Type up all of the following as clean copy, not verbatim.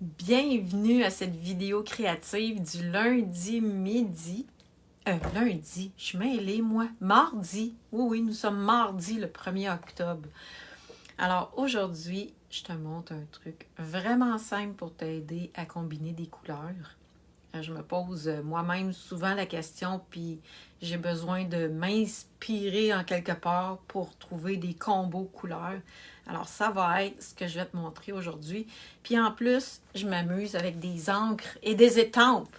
Bienvenue à cette vidéo créative du lundi midi. Lundi, je suis mêlée, moi. Mardi. Oui, nous sommes mardi, le 1er octobre. Alors, aujourd'hui, je te montre un truc vraiment simple pour t'aider à combiner des couleurs. Je me pose moi-même souvent la question, puis j'ai besoin de m'inspirer en quelque part pour trouver des combos couleurs. Alors, ça va être ce que je vais te montrer aujourd'hui. Puis en plus, je m'amuse avec des encres et des étampes.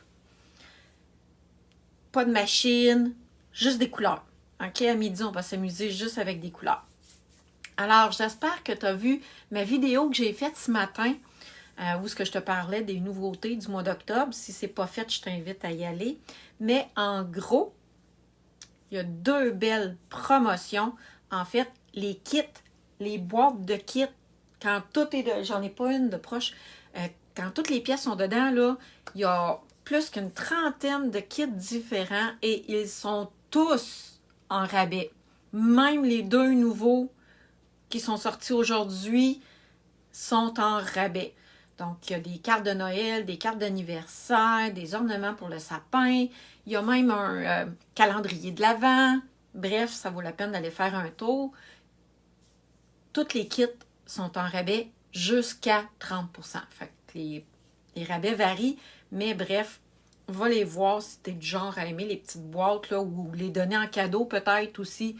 Pas de machine, juste des couleurs. OK, à midi, on va s'amuser juste avec des couleurs. Alors, j'espère que tu as vu ma vidéo que j'ai faite ce matin, où ce que je te parlais des nouveautés du mois d'octobre. Si ce n'est pas fait, je t'invite à y aller. Mais en gros, il y a deux belles promotions. En fait, les kits, les boîtes de kits, quand tout est j'en ai pas une de proche, quand toutes les pièces sont dedans, là, il y a plus qu'une trentaine de kits différents et ils sont tous en rabais. Même les deux nouveaux qui sont sortis aujourd'hui sont en rabais. Donc, il y a des cartes de Noël, des cartes d'anniversaire, des ornements pour le sapin. Il y a même un calendrier de l'Avent. Bref, ça vaut la peine d'aller faire un tour. Toutes les kits sont en rabais jusqu'à 30%. Fait que les rabais varient, mais bref, va les voir si tu es du genre à aimer les petites boîtes là, ou les donner en cadeau peut-être aussi.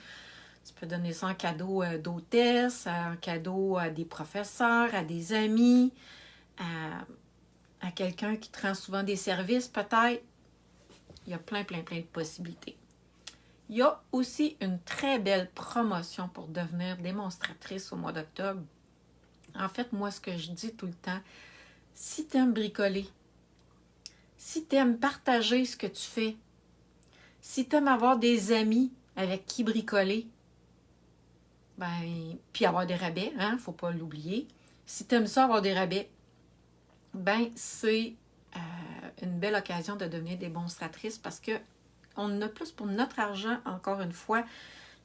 Tu peux donner ça en cadeau d'hôtesse, en cadeau à des professeurs, à des amis, à quelqu'un qui te rend souvent des services peut-être. Il y a plein de possibilités. Il y a aussi une très belle promotion pour devenir démonstratrice au mois d'octobre. En fait, moi, ce que je dis tout le temps, si tu aimes bricoler, si tu aimes partager ce que tu fais, si tu aimes avoir des amis avec qui bricoler, puis avoir des rabais, hein, faut pas l'oublier. Si tu aimes ça, avoir des rabais, c'est une belle occasion de devenir démonstratrice parce que on en a plus pour notre argent. Encore une fois,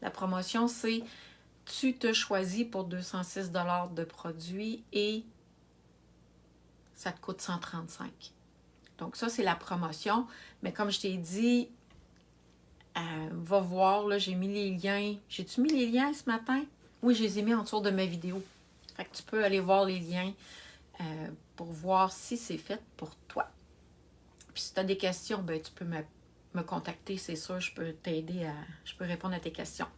la promotion, c'est tu te choisis pour 206 $ de produits et ça te coûte 135. Donc ça, c'est la promotion. Mais comme je t'ai dit, va voir, là, j'ai mis les liens. J'ai-tu mis les liens ce matin? Oui, je les ai mis en dessous de ma vidéo. Fait que tu peux aller voir les liens pour voir si c'est fait pour toi. Puis si tu as des questions, tu peux me contacter, c'est sûr, je peux t'aider je peux répondre à tes questions.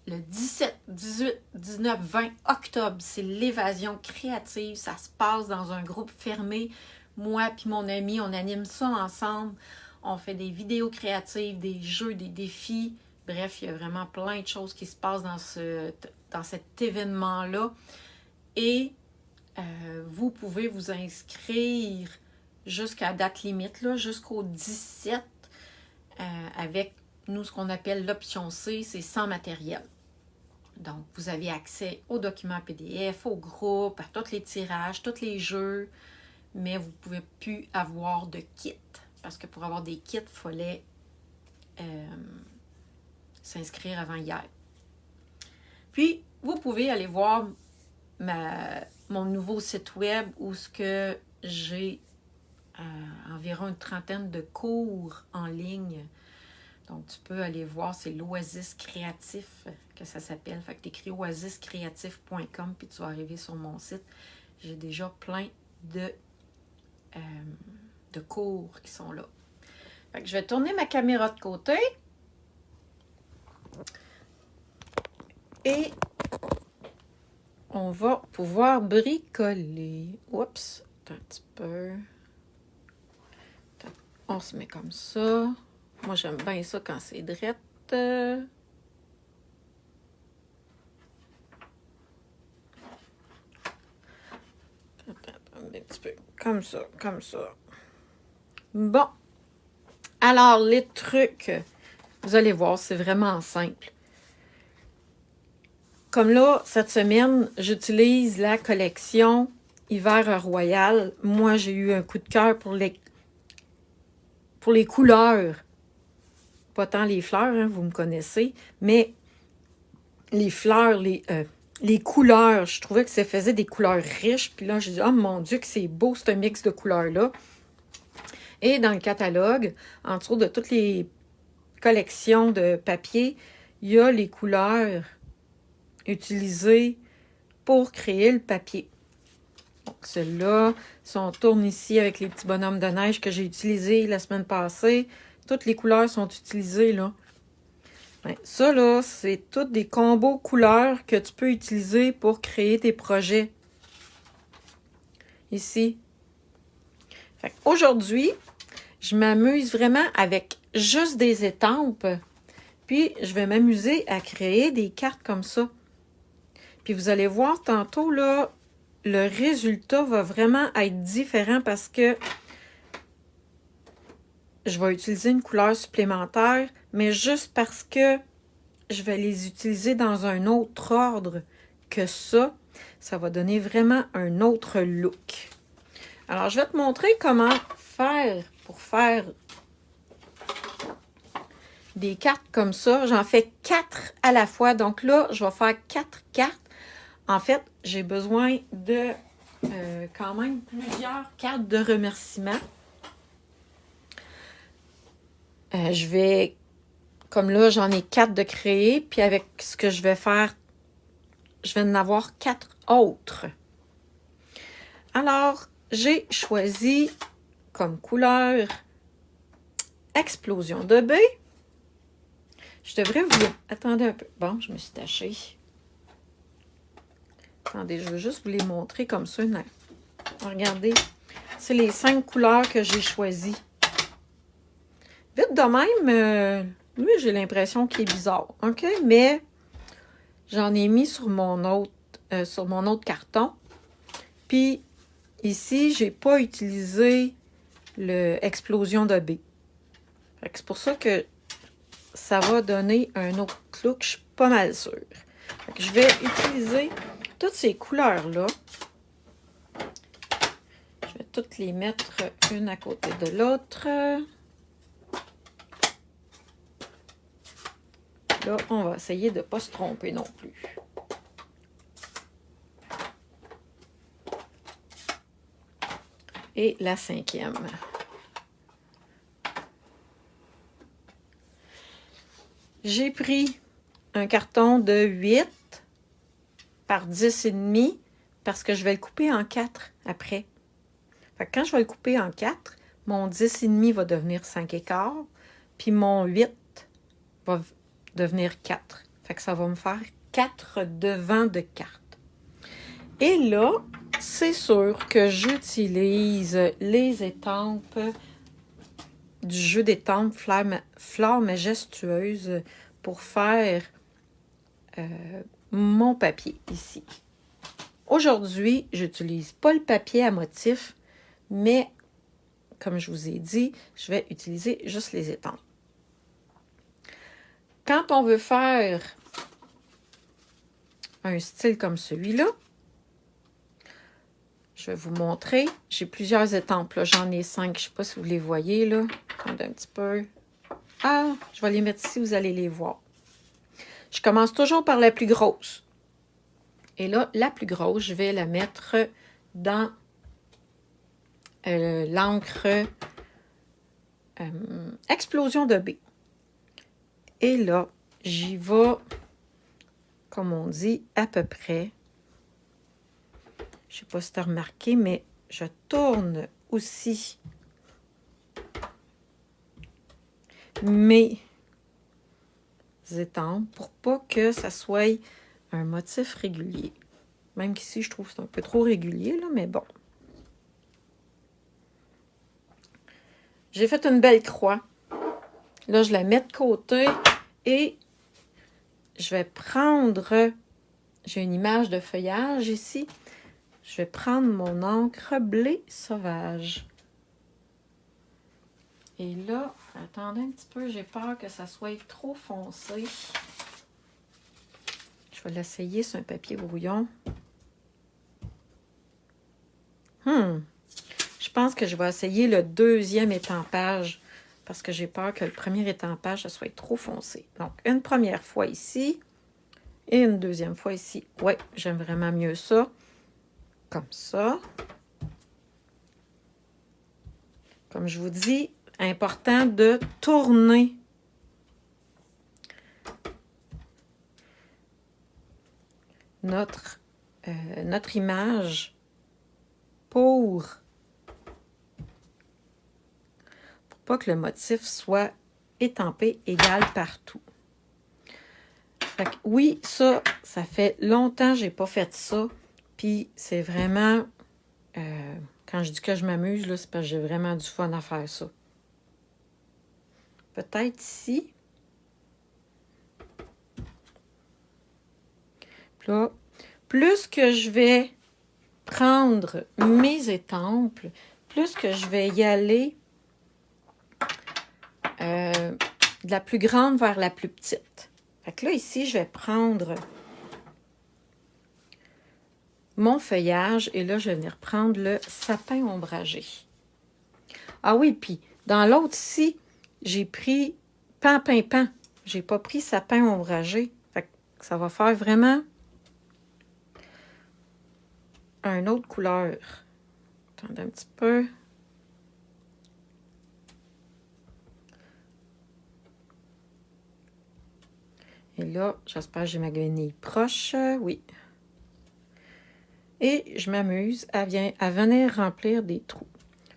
Le 17, 18, 19, 20 octobre, c'est l'évasion créative. Ça se passe dans un groupe fermé. Moi et mon ami, on anime ça ensemble. On fait des vidéos créatives, des jeux, des défis. Bref, il y a vraiment plein de choses qui se passent dans cet événement-là. Et vous pouvez vous inscrire jusqu'à date limite, là, jusqu'au 17, avec nous, ce qu'on appelle l'option C, c'est sans matériel. Donc, vous avez accès aux documents PDF, au groupe, à tous les tirages, tous les jeux, mais vous ne pouvez plus avoir de kit. Parce que pour avoir des kits, il fallait s'inscrire avant hier. Puis, vous pouvez aller voir mon nouveau site web où ce que j'ai environ une trentaine de cours en ligne. Donc, tu peux aller voir, c'est l'Oasis Créatif que ça s'appelle. Fait que tu écris oasiscreatif.com puis tu vas arriver sur mon site. J'ai déjà plein de cours qui sont là. Fait que je vais tourner ma caméra de côté. Et on va pouvoir bricoler. Oups, un petit peu. On se met comme ça. Moi, j'aime bien ça quand c'est drette. Un petit peu. Comme ça. Bon. Alors, les trucs, vous allez voir, c'est vraiment simple. Comme là, cette semaine, j'utilise la collection Hiver Royal. Moi, j'ai eu un coup de cœur pour les couleurs. Pas tant les fleurs, hein, vous me connaissez, mais les fleurs, les les couleurs. Je trouvais que ça faisait des couleurs riches. Puis là, j'ai dit, oh mon Dieu, que c'est beau, ce mix de couleurs-là. Et dans le catalogue, en dessous de toutes les collections de papier, il y a les couleurs utilisées pour créer le papier. Donc, celle-là, si on tourne ici avec les petits bonhommes de neige que j'ai utilisés la semaine passée, toutes les couleurs sont utilisées, là. Ouais, ça, là, c'est tous des combos couleurs que tu peux utiliser pour créer tes projets. Ici. Aujourd'hui, je m'amuse vraiment avec juste des étampes. Puis, je vais m'amuser à créer des cartes comme ça. Puis, vous allez voir tantôt, là, le résultat va vraiment être différent parce que je vais utiliser une couleur supplémentaire, mais juste parce que je vais les utiliser dans un autre ordre que ça, ça va donner vraiment un autre look. Alors, je vais te montrer comment faire pour faire des cartes comme ça. J'en fais 4 à la fois. Donc là, je vais faire 4 cartes. En fait, j'ai besoin de quand même plusieurs cartes de remerciement. Je vais, comme là, j'en ai 4 de créer. Puis avec ce que je vais faire, je vais en avoir 4 autres. Alors, j'ai choisi comme couleur Explosion de B. Je devrais vous... Attendez un peu. Bon, je me suis tachée. Attendez, je veux juste vous les montrer comme ça. Regardez, c'est les 5 couleurs que j'ai choisies. Vite de même, lui, j'ai l'impression qu'il est bizarre. OK? Mais j'en ai mis sur mon autre carton. Puis, ici, j'ai pas utilisé le Explosion de B. C'est pour ça que ça va donner un autre look, je suis pas mal sûre. Je vais utiliser toutes ces couleurs-là. Je vais toutes les mettre une à côté de l'autre. Là, on va essayer de ne pas se tromper non plus. Et la 5e. J'ai pris un carton de 8 par 10,5 parce que je vais le couper en 4 après. Fait que quand je vais le couper en 4, mon 10,5 va devenir 5,25, puis mon 8 va devenir 4. Fait que ça va me faire 4 devants de cartes. Et là, c'est sûr que j'utilise les étampes du jeu d'étampes Fleurs majestueuses pour faire mon papier ici. Aujourd'hui, j'utilise pas le papier à motif, mais comme je vous ai dit, je vais utiliser juste les étampes. Quand on veut faire un style comme celui-là, je vais vous montrer. J'ai plusieurs étampes. J'en ai 5. Je ne sais pas si vous les voyez. Là. Attendez un petit peu. Ah, je vais les mettre ici. Vous allez les voir. Je commence toujours par la plus grosse. Et là, la plus grosse, je vais la mettre dans l'encre Explosion de B. Et là, j'y vais, comme on dit, à peu près. Je ne sais pas si tu as remarqué, mais je tourne aussi mes étampes pour pas que ça soit un motif régulier. Même qu'ici, je trouve que c'est un peu trop régulier, là, mais bon. J'ai fait une belle croix. Là, je la mets de côté et je vais prendre... J'ai une image de feuillage ici. Je vais prendre mon encre blé sauvage. Et là, attendez un petit peu, j'ai peur que ça soit trop foncé. Je vais l'essayer sur un papier brouillon. Je pense que je vais essayer le 2e étampage parce que j'ai peur que le premier étampage ça soit trop foncé. Donc, une première fois ici. Et une deuxième fois ici. Ouais, j'aime vraiment mieux ça. Comme ça. Comme je vous dis, important de tourner notre image pour pas que le motif soit étampé égal partout. Fait que oui, ça fait longtemps que j'ai pas fait ça. Puis c'est vraiment, quand je dis que je m'amuse, là, c'est parce que j'ai vraiment du fun à faire ça. Peut-être ici. Puis là, plus que je vais prendre mes étampes, plus que je vais y aller de la plus grande vers la plus petite. Fait que là, ici, je vais prendre mon feuillage et là, je vais venir prendre le sapin ombragé. Ah oui, puis dans l'autre ici, j'ai pris pan. J'ai pas pris sapin ombragé. Fait que ça va faire vraiment une autre couleur. Attendez un petit peu. Et là, j'espère que j'ai ma guenille proche. Oui. Et je m'amuse à venir remplir des trous.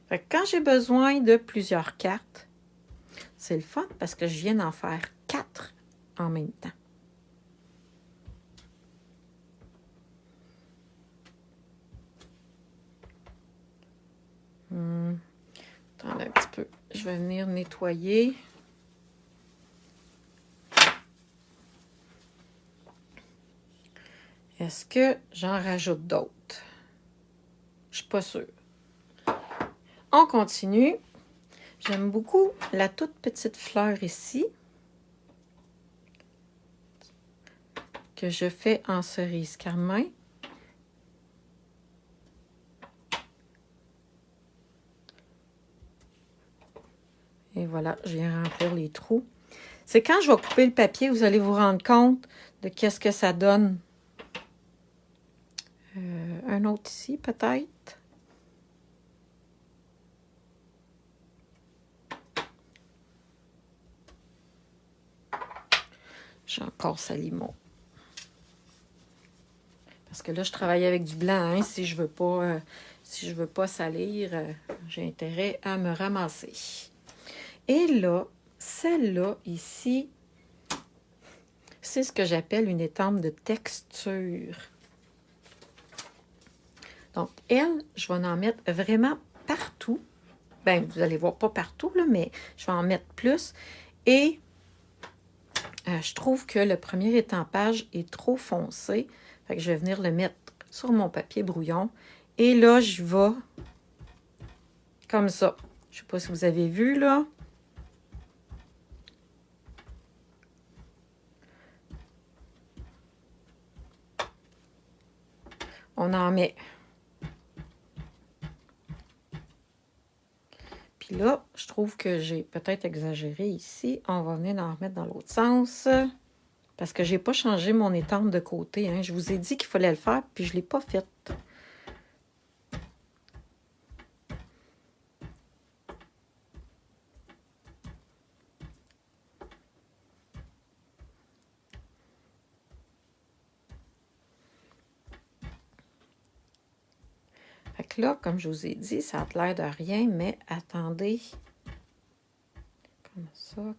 Fait que quand j'ai besoin de plusieurs cartes, c'est le fun parce que je viens d'en faire 4 en même temps. Attendez un petit peu. Je vais venir nettoyer. Est-ce que j'en rajoute d'autres? Je suis pas sûre. On continue. J'aime beaucoup la toute petite fleur ici que je fais en cerise carmin. Et voilà, je viens remplir les trous. C'est quand je vais couper le papier, vous allez vous rendre compte de qu'est-ce que ça donne. Un autre ici, peut-être. J'ai encore sali mon. Parce que là, je travaille avec du blanc. Hein, si je veux pas salir, j'ai intérêt à me ramasser. Et là, celle-là, ici, c'est ce que j'appelle une étampe de texture. Donc, elle, je vais en mettre vraiment partout. Bien, vous allez voir pas partout, là, mais je vais en mettre plus. Et je trouve que le premier étampage est trop foncé. Fait que je vais venir le mettre sur mon papier brouillon. Et là, je vais comme ça. Je ne sais pas si vous avez vu, là. On en met. Puis là, je trouve que j'ai peut-être exagéré ici. On va venir en remettre dans l'autre sens. Parce que je n'ai pas changé mon étampe de côté. Hein. Je vous ai dit qu'il fallait le faire, puis je ne l'ai pas fait. Fait que là, comme je vous ai dit, ça a l'air de rien, mais attendez.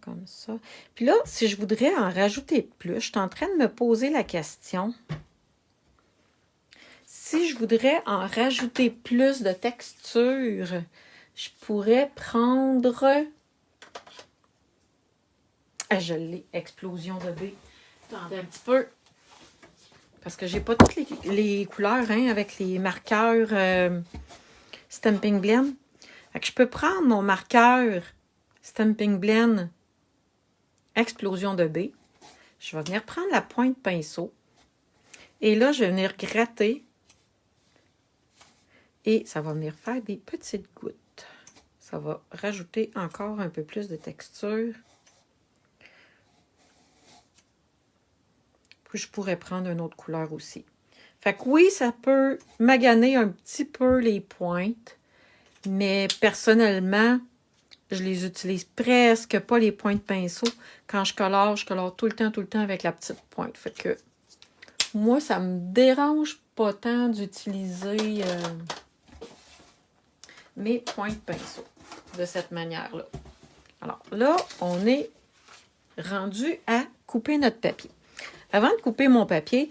Comme ça. Puis là, si je voudrais en rajouter plus, je suis en train de me poser la question. Si je voudrais en rajouter plus de texture, je pourrais prendre... Ah, je l'ai, explosion de B. Attendez un petit peu. Parce que j'ai pas toutes les couleurs hein, avec les marqueurs Stampin' Blend. Fait que je peux prendre mon marqueur Stampin' Blend Explosion de B. Je vais venir prendre la pointe pinceau. Et là, je vais venir gratter. Et ça va venir faire des petites gouttes. Ça va rajouter encore un peu plus de texture. Puis je pourrais prendre une autre couleur aussi. Fait que oui, ça peut maganer un petit peu les pointes, mais personnellement, je les utilise presque pas les points de pinceau. Quand je colore tout le temps avec la petite pointe. Fait que moi, ça me dérange pas tant d'utiliser mes points de pinceau de cette manière-là. Alors là, on est rendu à couper notre papier. Avant de couper mon papier,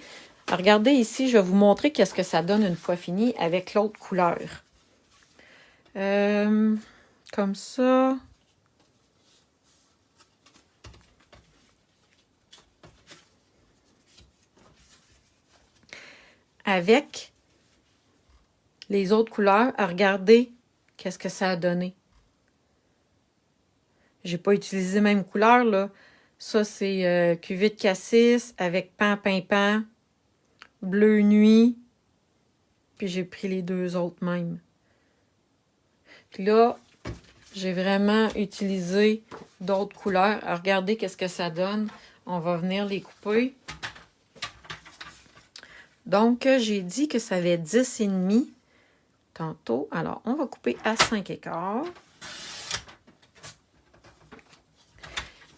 regardez ici, je vais vous montrer qu'est-ce que ça donne une fois fini avec l'autre couleur. Comme ça. Avec les autres couleurs, regardez qu'est-ce que ça a donné. J'ai pas utilisé la même couleur, là. Ça, c'est cuvée de cassis avec pan, bleu nuit. Puis j'ai pris les deux autres même. Puis là, j'ai vraiment utilisé d'autres couleurs. Alors, regardez qu'est-ce que ça donne. On va venir les couper. Donc, j'ai dit que ça avait 10,5 tantôt. Alors, on va couper à 5,25.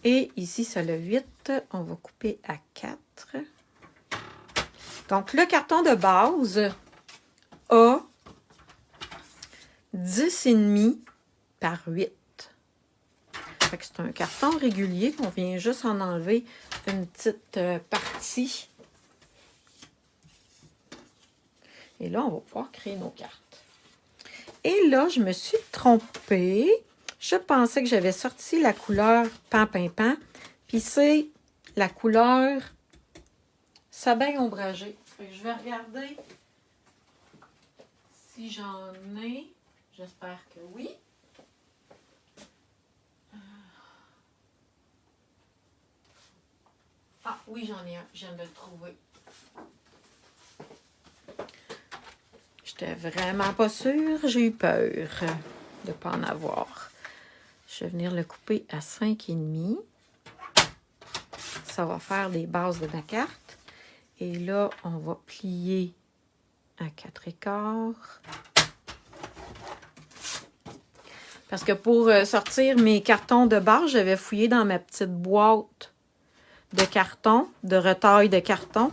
Et ici, ça a 8. On va couper à 4. Donc, le carton de base a 10,5 par 8. Fait que c'est un carton régulier. On vient juste en enlever une petite partie. Et là, on va pouvoir créer nos cartes. Et là, je me suis trompée. Je pensais que j'avais sorti la couleur pan. Puis c'est la couleur sabin ombragé. Fait que je vais regarder si j'en ai. J'espère que oui. Ah oui, j'en ai un. Je viens de le trouver. J'étais vraiment pas sûre. J'ai eu peur de ne pas en avoir. Je vais venir le couper à 5,5. Ça va faire les bases de ma carte. Et là, on va plier à 4,25. Parce que pour sortir mes cartons de base, j'avais fouillé dans ma petite boîte de carton, de retaille de carton.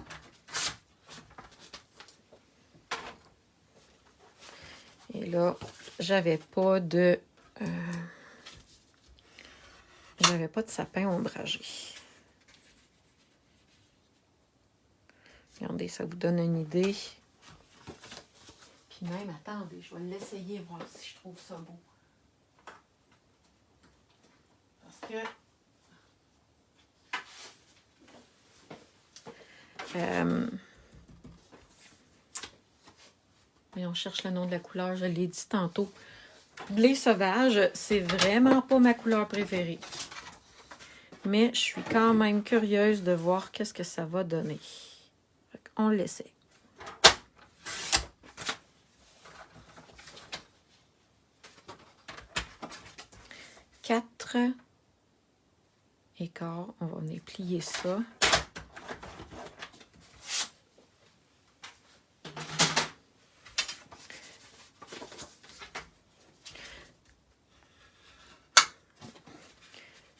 Et là, j'avais pas de sapin ombragé. Regardez, ça vous donne une idée. Puis même, attendez, je vais l'essayer, voir si je trouve ça beau. Parce que mais on cherche le nom de la couleur, je l'ai dit tantôt. Blé sauvage, c'est vraiment pas ma couleur préférée. Mais je suis quand même curieuse de voir qu'est-ce que ça va donner. On l'essaie. Quatre écarts. On va venir plier ça.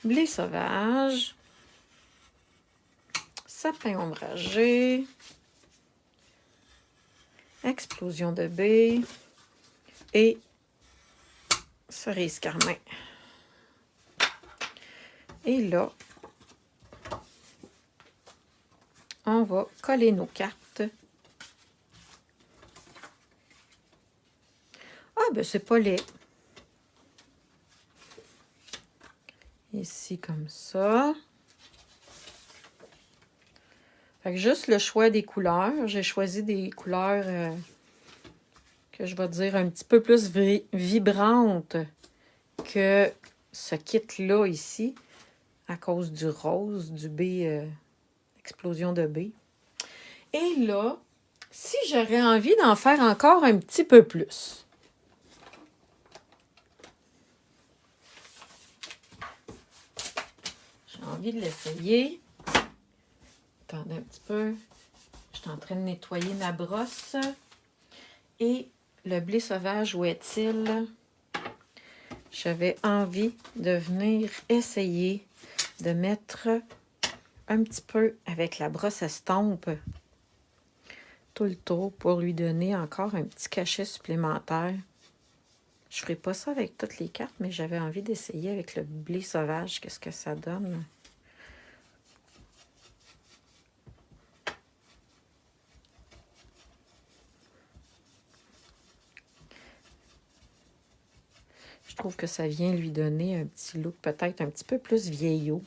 Blé sauvage, sapin ombragé, explosion de baie et cerise carmin. Et là, on va coller nos cartes. Ah, ben c'est pas laid. Ici, comme ça. Fait que juste le choix des couleurs. J'ai choisi des couleurs que je vais dire un petit peu plus vibrantes que ce kit-là ici, à cause du rose, du baie, explosion de baie. Et là, si j'aurais envie d'en faire encore un petit peu plus, j'ai envie de l'essayer. Attendez un petit peu. Je suis en train de nettoyer ma brosse. Et le blé sauvage, où est-il? J'avais envie de venir essayer de mettre un petit peu avec la brosse à estompe tout le tour pour lui donner encore un petit cachet supplémentaire. Je ne ferai pas ça avec toutes les cartes, mais j'avais envie d'essayer avec le blé sauvage. Qu'est-ce que ça donne? Je trouve que ça vient lui donner un petit look peut-être un petit peu plus vieillot.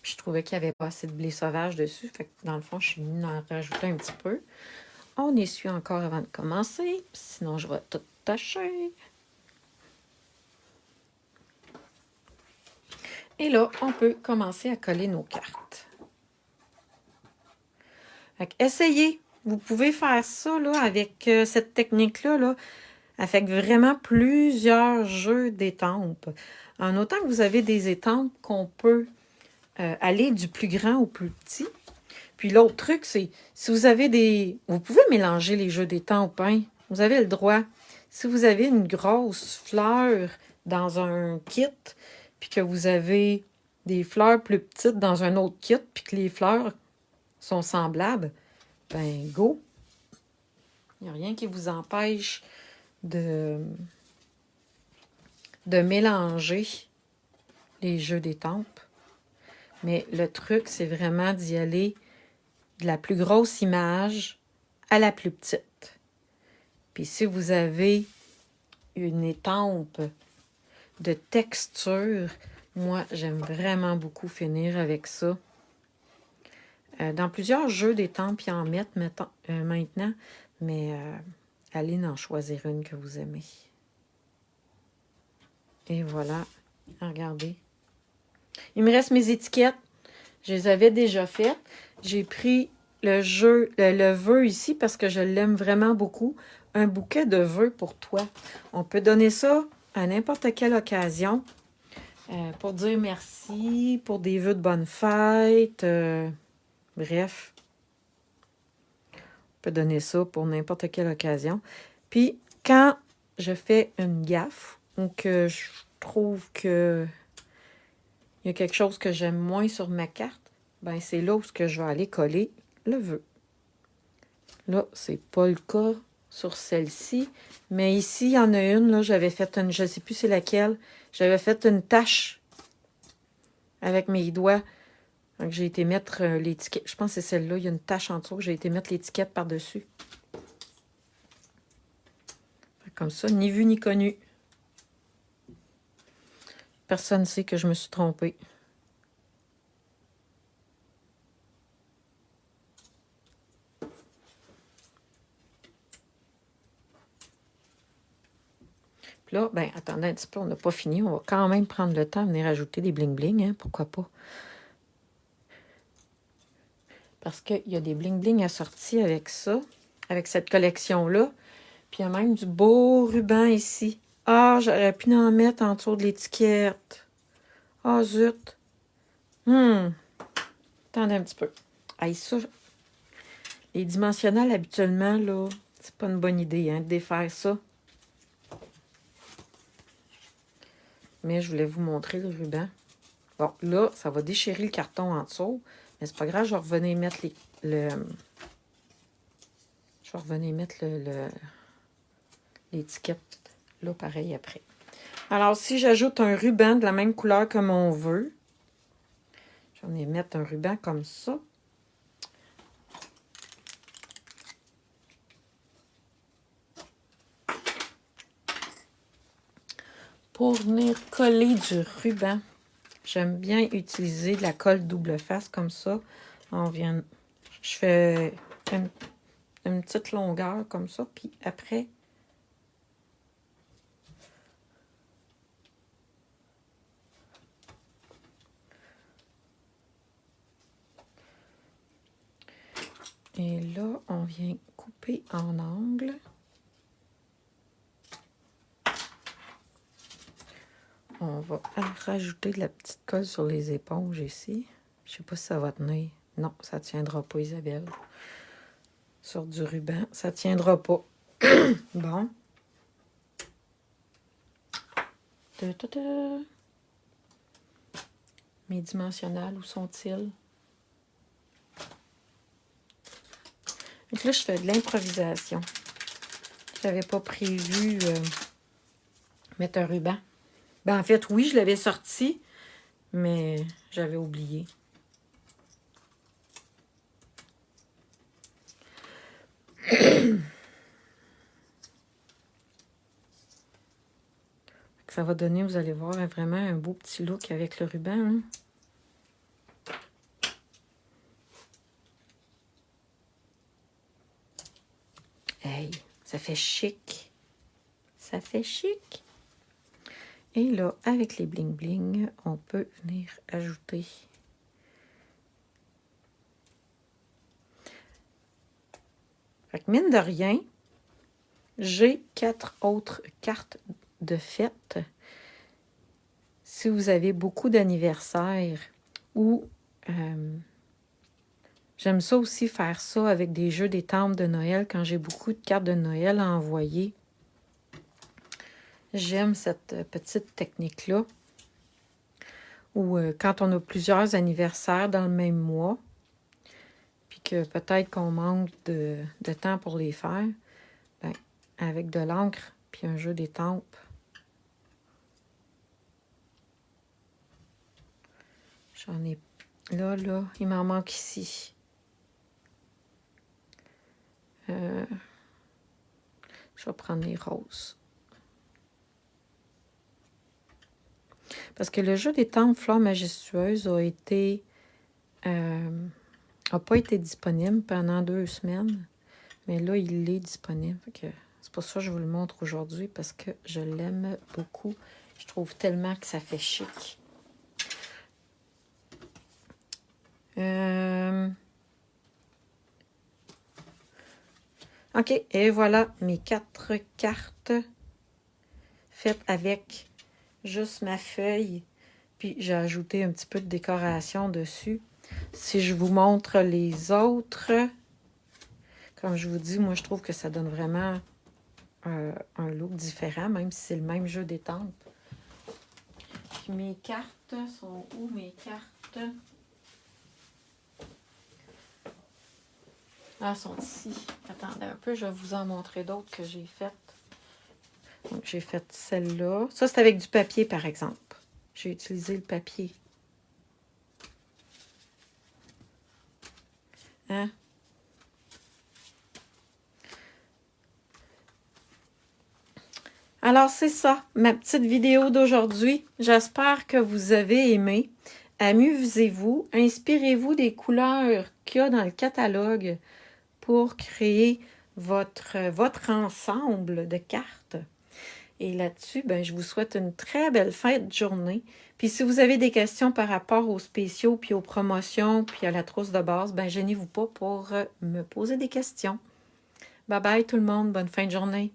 Puis je trouvais qu'il n'y avait pas assez de blé sauvage dessus. Fait que dans le fond, je suis venue en rajouter un petit peu. On essuie encore avant de commencer. Sinon, je vais tout tacher. Et là, on peut commencer à coller nos cartes. Fait que essayez. Vous pouvez faire ça là, avec cette technique-là. Là, avec vraiment plusieurs jeux d'étampes. En autant que vous avez des étampes qu'on peut aller du plus grand au plus petit. Puis l'autre truc, c'est si vous avez des... Vous pouvez mélanger les jeux d'étampes, hein? Vous avez le droit. Si vous avez une grosse fleur dans un kit, puis que vous avez des fleurs plus petites dans un autre kit, puis que les fleurs sont semblables, ben go! Il n'y a rien qui vous empêche de mélanger les jeux d'étampes. Mais le truc, c'est vraiment d'y aller de la plus grosse image à la plus petite. Puis si vous avez une étampe de texture, moi, j'aime vraiment beaucoup finir avec ça. Dans plusieurs jeux d'étampes, ils en mettent maintenant, mais allez en choisir une que vous aimez. Et voilà, regardez. Il me reste mes étiquettes. Je les avais déjà faites. J'ai pris le vœu ici parce que je l'aime vraiment beaucoup. Un bouquet de vœux pour toi. On peut donner ça à n'importe quelle occasion pour dire merci, pour des vœux de bonne fête. Bref, on peut donner ça pour n'importe quelle occasion. Puis, quand je fais une gaffe ou que je trouve que il y a quelque chose que j'aime moins sur ma carte, ben c'est là où je vais aller coller le vœu. Là, c'est pas le cas sur celle-ci, mais ici, il y en a une, là, j'avais fait une, je ne sais plus c'est laquelle, j'avais fait une tache avec mes doigts. Donc, j'ai été mettre l'étiquette, je pense que c'est celle-là, il y a une tache en dessous, j'ai été mettre l'étiquette par-dessus. Comme ça, ni vu ni connu. Personne ne sait que je me suis trompée. Puis là, ben attendez un petit peu, on n'a pas fini. On va quand même prendre le temps de venir ajouter des bling-bling, hein, pourquoi pas. Parce qu'il y a des bling-bling assortis avec ça, avec cette collection-là. Puis il y a même du beau ruban ici. Ah, j'aurais pu en mettre en dessous de l'étiquette. Ah, zut. Attendez un petit peu. Aïe, ça, les dimensionnels, habituellement, là, c'est pas une bonne idée, hein, de défaire ça. Mais je voulais vous montrer le ruban. Bon, là, ça va déchirer le carton en dessous. Mais c'est pas grave, je vais revenir mettre l'étiquette là, pareil, après. Alors, si j'ajoute un ruban de la même couleur que mon vœu, je vais mettre un ruban comme ça. Pour venir coller du ruban, j'aime bien utiliser de la colle double face comme ça. Je fais une petite longueur comme ça, puis après, et là, on vient couper en angle. on va rajouter de la petite colle sur les éponges ici. Je sais pas si ça va tenir. Non, ça tiendra pas, Isabelle. Sur du ruban, ça tiendra pas. Bon. Mes dimensionnels, où sont-ils? Donc là, je fais de l'improvisation. Je n'avais pas prévu mettre un ruban. Ben, en fait, oui, je l'avais sorti, mais j'avais oublié. Ça va donner, vous allez voir, vraiment un beau petit look avec le ruban. Hein? Hey, ça fait chic. Ça fait chic. Et là, avec les bling-bling, on peut venir ajouter. Fait que mine de rien, j'ai 4 autres cartes de fête. Si vous avez beaucoup d'anniversaires ou j'aime ça aussi faire ça avec des jeux des temples de Noël quand j'ai beaucoup de cartes de Noël à envoyer. J'aime cette petite technique-là. Ou quand on a plusieurs anniversaires dans le même mois, puis que peut-être qu'on manque de temps pour les faire, ben, avec de l'encre puis un jeu d'étampes, j'en ai... Là, il m'en manque ici. Je vais prendre les roses. Parce que le jeu des temples Fleurs majestueuses a pas été disponible pendant 2 semaines. Mais là, il est disponible. C'est pour ça que je vous le montre aujourd'hui, parce que je l'aime beaucoup. Je trouve tellement que ça fait chic. OK, et voilà mes 4 cartes faites avec juste ma feuille. Puis j'ai ajouté un petit peu de décoration dessus. Si je vous montre les autres, comme je vous dis, moi je trouve que ça donne vraiment un look différent, même si c'est le même jeu d'étampes. Puis mes cartes sont où, mes cartes? Ah, elles sont ici. Attendez un peu, je vais vous en montrer d'autres que j'ai faites. Donc, j'ai fait celle-là. Ça, c'est avec du papier, par exemple. J'ai utilisé le papier. Hein? Alors, c'est ça, ma petite vidéo d'aujourd'hui. J'espère que vous avez aimé. Amusez-vous, inspirez-vous des couleurs qu'il y a dans le catalogue pour créer votre ensemble de cartes. Et là-dessus, ben, je vous souhaite une très belle fin de journée. Puis si vous avez des questions par rapport aux spéciaux, puis aux promotions, puis à la trousse de base, ben, gênez-vous pas pour me poser des questions. Bye bye tout le monde, bonne fin de journée.